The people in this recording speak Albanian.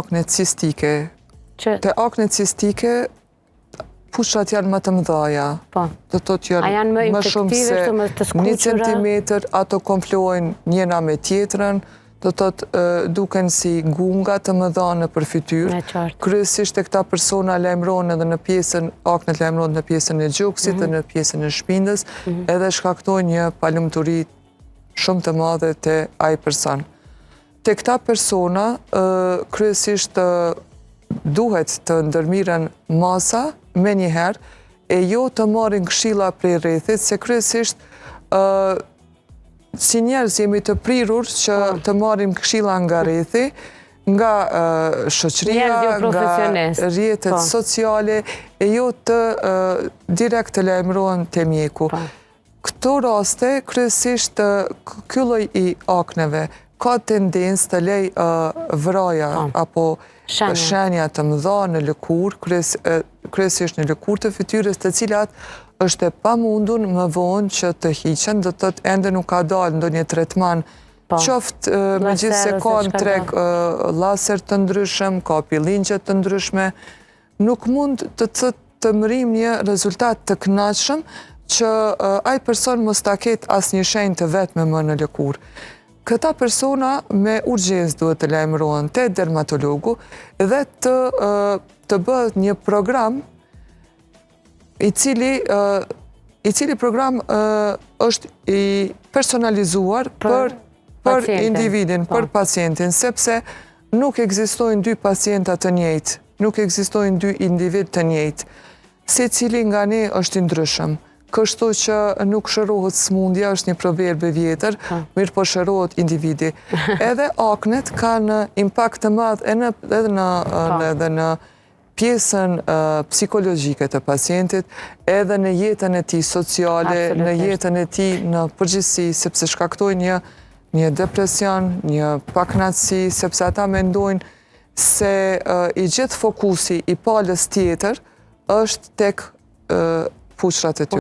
aknet cistike. Te aknet cistike, pushrat janë më të mëdhaja. Do të janë më shumë se 1 centimetër, ato konfluojnë njëna me tjetrën, do të duken si gunga të mëdha në përfytyrë. Kryesisht e këta persona lajmërohen edhe në pjesën, aknet lajmërohen në pjesën e gjoksit dhe në pjesën e shpindës, edhe shkaktojnë një palumturi shumë të madhe te ai person. Te këta persona, kryesisht duhet të ndërmiren masa me njëherë, e jo të marrin këshilla prej rrethit, se kryesisht si njerëz jemi të prirur që të marrim këshilla nga rrethi, nga shoqëria, nga rrjetet sociale, e jo të direkt të lajmërohen te mjeku. Këto raste, kryesisht ky lloj i akneve ka tendencë të lej vraja apo shenja të mëdha në lëkurë, kryesisht në lëkurë të fytyrës, të cilat është e pamundur më vonë që të hiqen, do të thotë ende nuk ka dalë ndonjë tretman, qoftë megjithse ka në treg laser të ndryshëm, ka pillingje të ndryshme, nuk mund të mrim një rezultat të kënaqshëm që ai person mos ta ketë asnjë shenjë të vetme më në lëkurë. Këta persona me urgjencë duhet të lajmërohen te dermatologu dhe të bëhet një program i cili program është i personalizuar për individin, për pacientin, sepse nuk ekzistojnë dy pacienta të njëjtë, nuk ekzistojnë dy individ të njëjtë. Secili nga ne është i ndryshëm. Kështu që nuk shërohet smundja, është një proverb i vjetër, mirë po shërohet individi. Edhe aknet kanë impakt të madh edhe në pjesën psikologjike të pacientit, edhe në jetën e tij sociale, në jetën e tij në përgjithësi, sepse shkaktojnë një depresion, një pakënaqësi, sepse ata mendojnë se i gjithë fokusi i palës tjetër është tek pushrat e tyre.